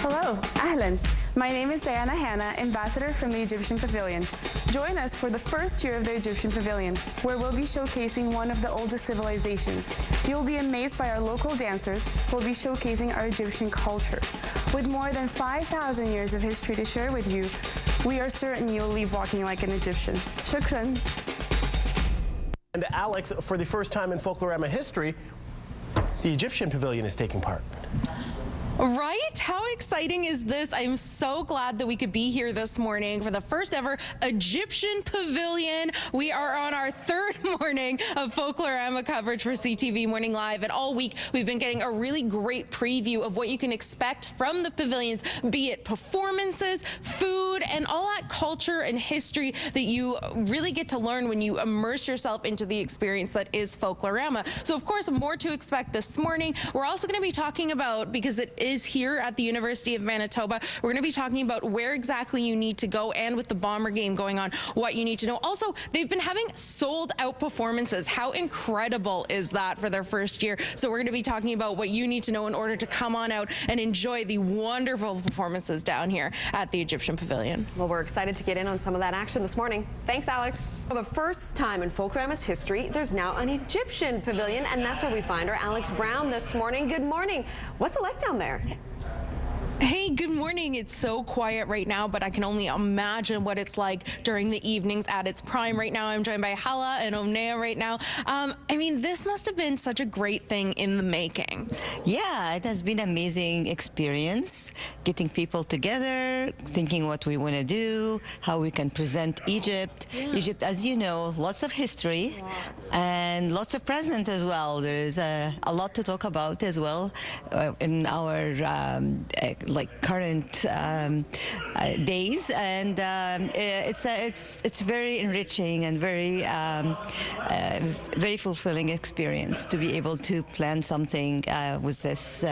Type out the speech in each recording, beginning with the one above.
Hello, Ahlan. My name is Diana Hanna, ambassador from the Egyptian Pavilion. Join us for the first year of the Egyptian Pavilion, where we'll be showcasing one of the oldest civilizations. You'll be amazed by our local dancers who will be showcasing our Egyptian culture. With more than 5,000 years of history to share with you, we are certain you'll leave walking like an Egyptian. Shukran. And Alex, for the first time in Folklorama history, the Egyptian Pavilion is taking part. Right? How exciting is this? I'm so glad that we could be here this morning for the first ever Egyptian Pavilion. We are on our third morning of Folklorama coverage for CTV Morning Live, and all week we've been getting a really great preview of what you can expect from the pavilions, be it performances, food, and all that culture and history that you really get to learn when you immerse yourself into the experience that is Folklorama. So of course, more to expect this morning. We're also going to be talking about, because it is here at the University of Manitoba, we're going to be talking about where exactly you need to go, and with the Bomber game going on, what you need to know. Also, they've been having sold out performances. How incredible is that for their first year? So we're going to be talking about what you need to know in order to come on out and enjoy the wonderful performances down here at the Egyptian Pavilion. Well, we're excited to get in on some of that action this morning. Thanks, Alex. For the first time in Folklorama's history, there's now an Egyptian Pavilion, and that's where we find our Alex Brown this morning. Good morning. What's it like down there? Hey, good morning. It's so quiet right now, but I can only imagine what it's like during the evenings at its prime. Right now, I'm joined by Hala and Omnea right now. I mean, this must have been such a great thing in the making. Yeah, it has been an amazing experience, getting people together, thinking what we want to do, how we can present Egypt. Yeah. Egypt, as you know, lots of history and lots of present as well. There is a lot to talk about as well in our current days, and it's very enriching and very very fulfilling experience to be able to plan something with this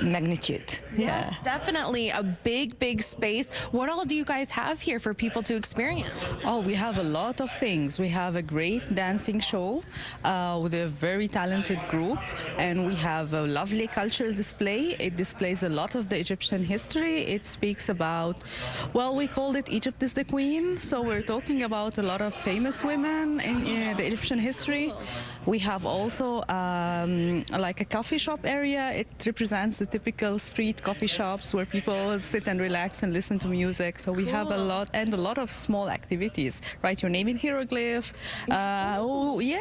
magnitude. Yes, definitely a big space. What all do you guys have here for people to experience? Oh, we have a lot of things. We have a great dancing show with a very talented group, and we have a lovely cultural display. It displays a lot of the Egyptian history. It speaks about, well, we called it Egypt is the Queen, so we're talking about a lot of famous women in the Egyptian history. We have also like a coffee shop area. It represents the typical street coffee shops where people sit and relax and listen to music. So we have a lot, and a lot of small activities. Write your name in hieroglyph. Oh, yeah.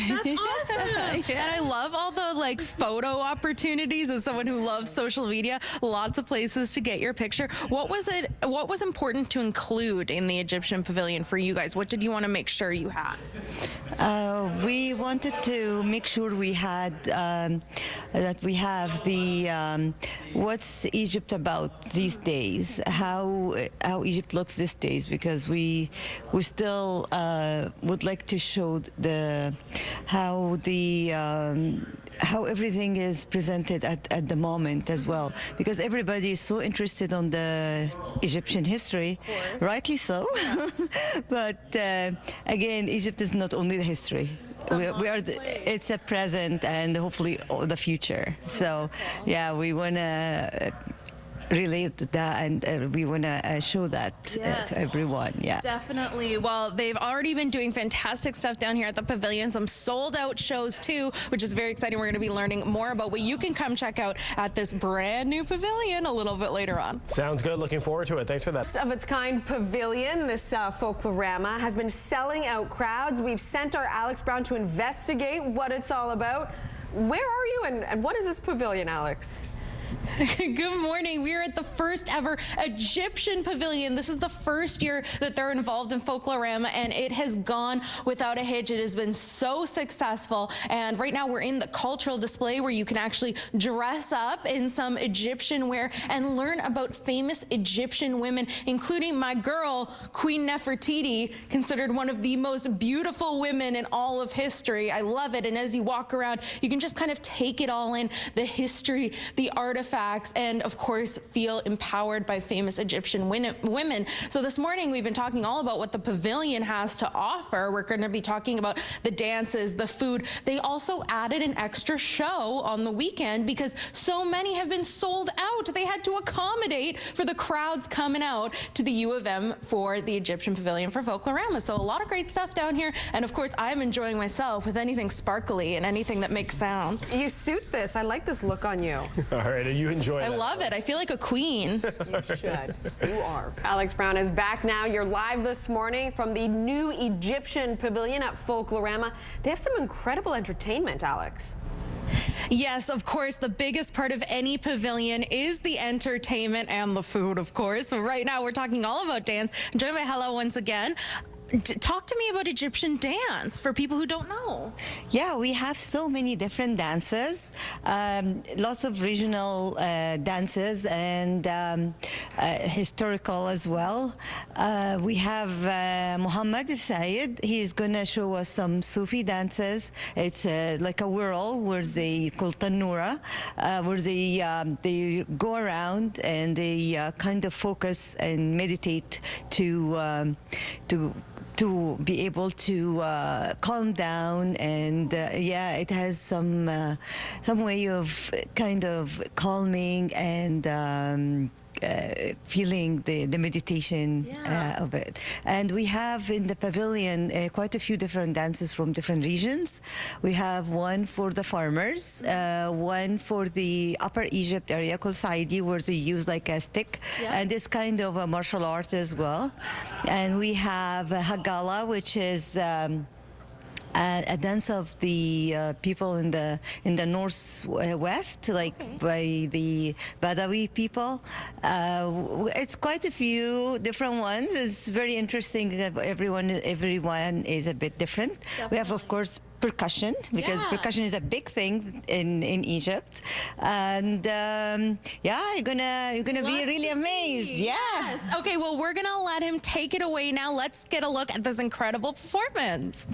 That's awesome. Yeah. And I love all the like photo opportunities as someone who loves social media. Lots of places to get your picture. What was important to include in the Egyptian Pavilion for you guys? What did you want to make sure you had? We wanted to make sure we had that we have the what's Egypt about these days, how Egypt looks these days, because we still would like to show how everything is presented at the moment as well, because everybody is so interested on the Egyptian history, rightly so. But again, Egypt is not only the history. It's a present and hopefully the future. So yeah, we want to relate that, and we want to show that to everyone. Yeah, definitely. Well, they've already been doing fantastic stuff down here at the pavilion, some sold out shows too, which is very exciting. We're going to be learning more about what you can come check out at this brand new pavilion a little bit later on. Sounds good. Looking forward to it. Thanks for that. First of its kind pavilion, this Folklorama has been selling out crowds. We've sent our Alex Brown to investigate what it's all about. Where are you, and what is this pavilion, Alex? Good morning. We are at the first ever Egyptian Pavilion. This is the first year that they're involved in Folklorama, and it has gone without a hitch. It has been so successful. And right now we're in the cultural display where you can actually dress up in some Egyptian wear and learn about famous Egyptian women, including my girl, Queen Nefertiti, considered one of the most beautiful women in all of history. I love it. And as you walk around, you can just kind of take it all in, the history, the art artifacts, and of course feel empowered by famous Egyptian women. So this morning we've been talking all about what the pavilion has to offer. We're going to be talking about the dances, the food. They also added an extra show on the weekend because so many have been sold out. They had to accommodate for the crowds coming out to the U of M for the Egyptian Pavilion for Folklorama. So a lot of great stuff down here. And of course, I'm enjoying myself with anything sparkly and anything that makes sound. You suit this. I like this look on you. All right, and you enjoy it. I love it. I feel like a queen. You should. You are. Alex Brown is back now. You're live this morning from the new Egyptian Pavilion at Folklorama. They have some incredible entertainment, Alex. Yes, of course, the biggest part of any pavilion is the entertainment and the food, of course. But right now we're talking all about dance. I'm joined by Hella once again. Talk to me about Egyptian dance for people who don't know. Yeah, we have so many different dances, lots of regional dances and historical as well. We have Muhammad Sayed. He's going to show us some Sufi dances. It's like a whirl where they call Tanura, where they go around and they kind of focus and meditate to be able to calm down, and yeah, it has some way of kind of calming and feeling the meditation of it. And we have in the pavilion quite a few different dances from different regions. We have one for the farmers, one for the Upper Egypt area called Saidi, where they use like a stick, and it's kind of a martial art as well. And we have Hagala, which is a dance of the people in the northwest, like by the Badawi people. It's quite a few different ones. It's very interesting that everyone is a bit different. We have, of course, percussion, because percussion is a big thing in Egypt, and yeah, you're gonna be really amazed. Yes. Okay, well, we're gonna let him take it away now. Let's get a look at this incredible performance.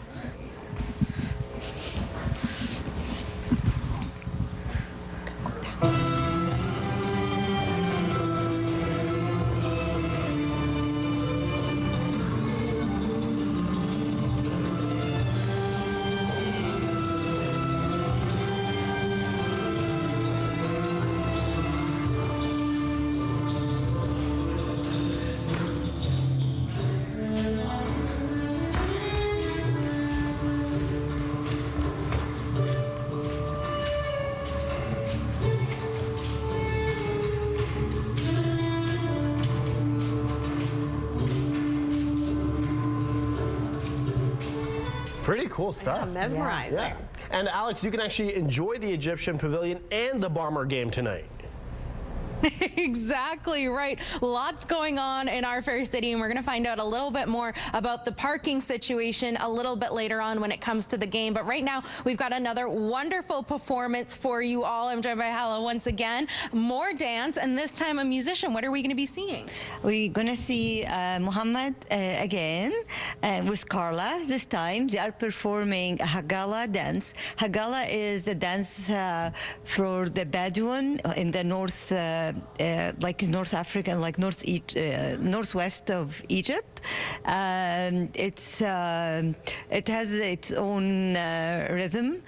Pretty cool stuff. Yeah, mesmerizing. Yeah. And Alex, you can actually enjoy the Egyptian Pavilion and the Bomber game tonight. Exactly right. Lots going on in our fair city, and we're going to find out a little bit more about the parking situation a little bit later on when it comes to the game. But right now, we've got another wonderful performance for you all. I'm joined by Hala once again. More dance, and this time a musician. What are we going to be seeing? We're going to see Muhammad again with Carla. This time they are performing a Hagala dance. Hagala is the dance for the Bedouin in the north, like North Africa, like northwest of Egypt. It has its own rhythm.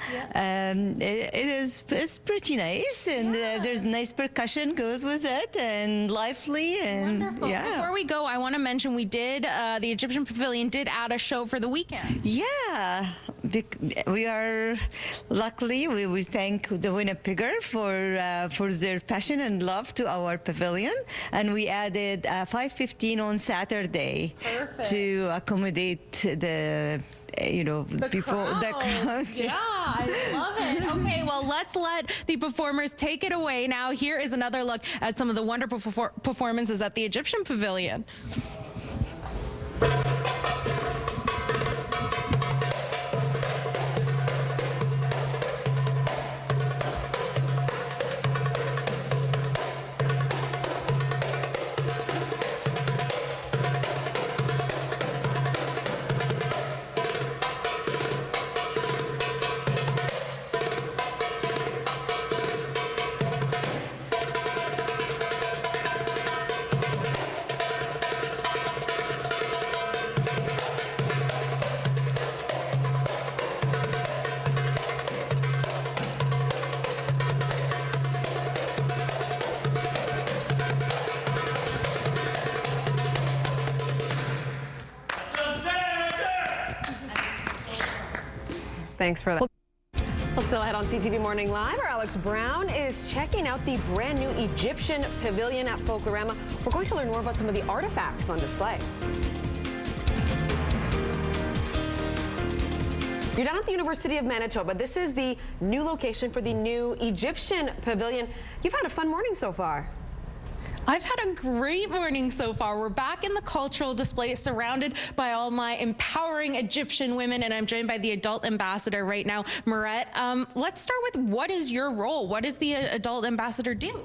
It's pretty nice, and there's nice percussion goes with it, and lively, and wonderful. Before we go, I want to mention we did the Egyptian Pavilion did add a show for the weekend. Yeah, we are luckily we thank the Winnipegger for their passion and love to our pavilion, and we added 5:15 on Saturday. Perfect. To accommodate the people, the crowd. Yeah, I love it. Okay, well, let's let the performers take it away. Now, here is another look at some of the wonderful performances at the Egyptian Pavilion. Thanks for that. Well, still ahead on CTV Morning Live, our Alex Brown is checking out the brand new Egyptian Pavilion at Folklorama. We're going to learn more about some of the artifacts on display. You're down at the University of Manitoba. This is the new location for the new Egyptian Pavilion. You've had a fun morning so far. I've had a great morning so far. We're back in the cultural display surrounded by all my empowering Egyptian women, and I'm joined by the adult ambassador right now, Maret. Let's start with, what is your role? What does the adult ambassador do?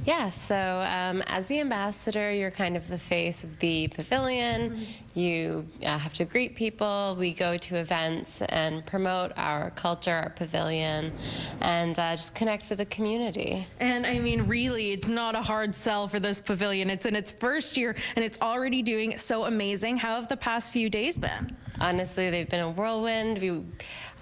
Yeah, so as the ambassador, you're kind of the face of the pavilion. You have to greet people. We go to events and promote our culture, our pavilion, and just connect with the community. And I mean, really, it's not a hard sell for this pavilion. It's in its first year, and it's already doing so amazing. How have the past few days been? Honestly, they've been a whirlwind.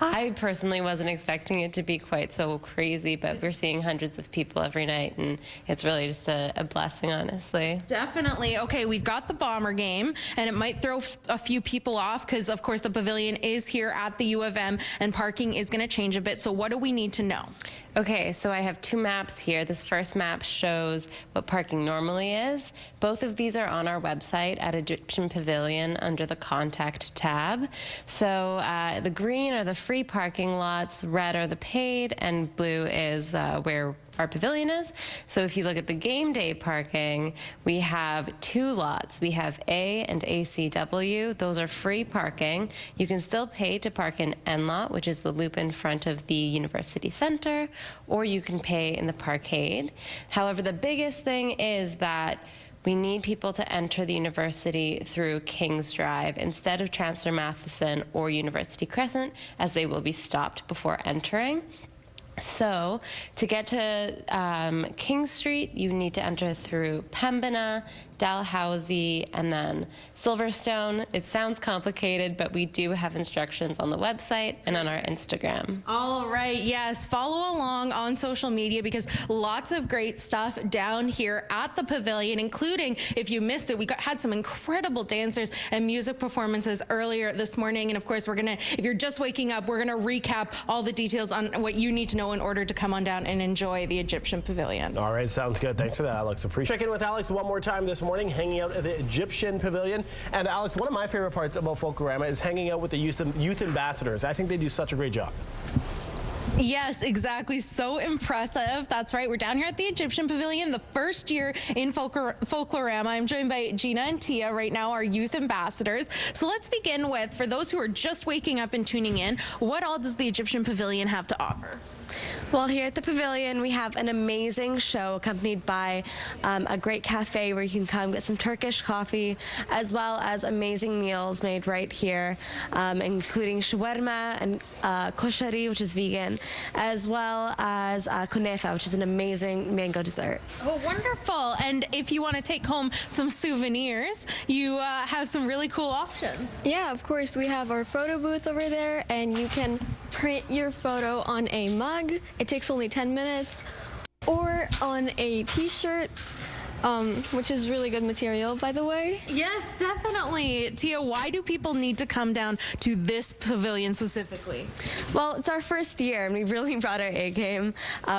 I personally wasn't expecting it to be quite so crazy, but we're seeing hundreds of people every night, and it's really just a blessing, honestly. Definitely. Okay, we've got the Bomber game, and it might throw a few people off because, of course, the pavilion is here at the U of M, and parking is going to change a bit. So what do we need to know? Okay, so I have two maps here. This first map shows what parking normally is. Both of these are on our website at Egyptian Pavilion under the Contact tab. So the green are the free parking lots, red are the paid, and blue is where our pavilion is. So if you look at the game day parking, we have two lots. We have A and ACW. Those are free parking. You can still pay to park in N lot, which is the loop in front of the University Center, or you can pay in the parkade. However, the biggest thing is that we need people to enter the university through Kings Drive instead of Chancellor Matheson or University Crescent, as they will be stopped before entering. So to get to King Street, you need to enter through Pembina, Dalhousie, and then Silverstone. It sounds complicated, but we do have instructions on the website and on our Instagram. All right, yes, follow along on social media because lots of great stuff down here at the pavilion, including, if you missed it, we had some incredible dancers and music performances earlier this morning. And of course, we're gonna, if you're just waking up, we're gonna recap all the details on what you need to know in order to come on down and enjoy the Egyptian Pavilion. All right, sounds good. Thanks for that, Alex. Appreciate it. Check in with Alex one more time this morning, hanging out at the Egyptian Pavilion. And Alex, one of my favorite parts about Folklorama is hanging out with the youth ambassadors. I think they do such a great job. Yes, exactly. So impressive. That's right. We're down here at the Egyptian Pavilion, the first year in Folklorama. I'm joined by Gina and Tia right now, our youth ambassadors. So let's begin with, for those who are just waking up and tuning in, what all does the Egyptian Pavilion have to offer? Well, here at the Pavilion, we have an amazing show accompanied by a great cafe where you can come get some Turkish coffee, as well as amazing meals made right here, including shawarma and koshari, which is vegan, as well as kunefa, which is an amazing mango dessert. Oh, wonderful. And if you want to take home some souvenirs, you have some really cool options. Yeah, of course. We have our photo booth over there, and you can print your photo on a mug. It takes only 10 minutes, or on a t-shirt, which is really good material, by the way. Yes, definitely. Tia, why do people need to come down to this pavilion specifically? Well, it's our first year, and we really brought our A game.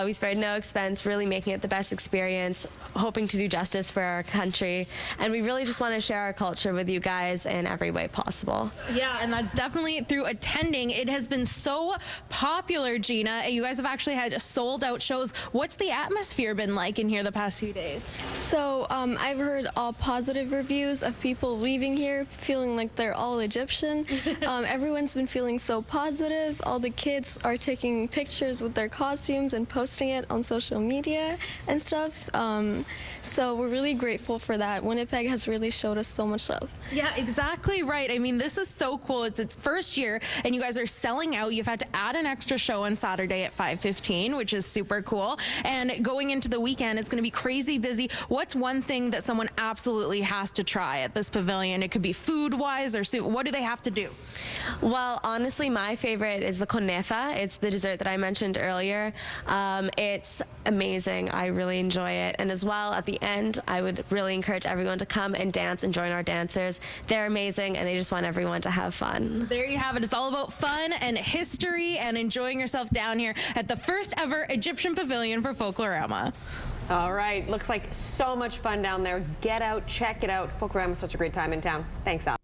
We spared no expense, really making it the best experience, hoping to do justice for our country, and we really just want to share our culture with you guys in every way possible. Yeah, and that's definitely through attending. It has been so popular, Gina. You guys have actually had sold-out shows. What's the atmosphere been like in here the past few days? So I've heard all positive reviews of people leaving here feeling like they're all Egyptian. Everyone's been feeling so positive. All the kids are taking pictures with their costumes and posting it on social media and stuff. So we're really grateful for that. Winnipeg has really showed us so much love. Yeah, exactly right. I mean, this is so cool. It's its first year, and you guys are selling out. You've had to add an extra show on Saturday at 5:15, which is super cool. And going into the weekend, it's going to be crazy busy. What what's one thing that someone absolutely has to try at this pavilion? It could be food-wise or soup. What do they have to do? Well, honestly, my favorite is the conefa. It's the dessert that I mentioned earlier. It's amazing. I really enjoy it. And as well, at the end, I would really encourage everyone to come and dance and join our dancers. They're amazing, and they just want everyone to have fun. There you have it. It's all about fun and history and enjoying yourself down here at the first ever Egyptian Pavilion for Folklorama. All right, looks like so much fun down there. Get out, check it out. Folklorama is such a great time in town. Thanks, Al.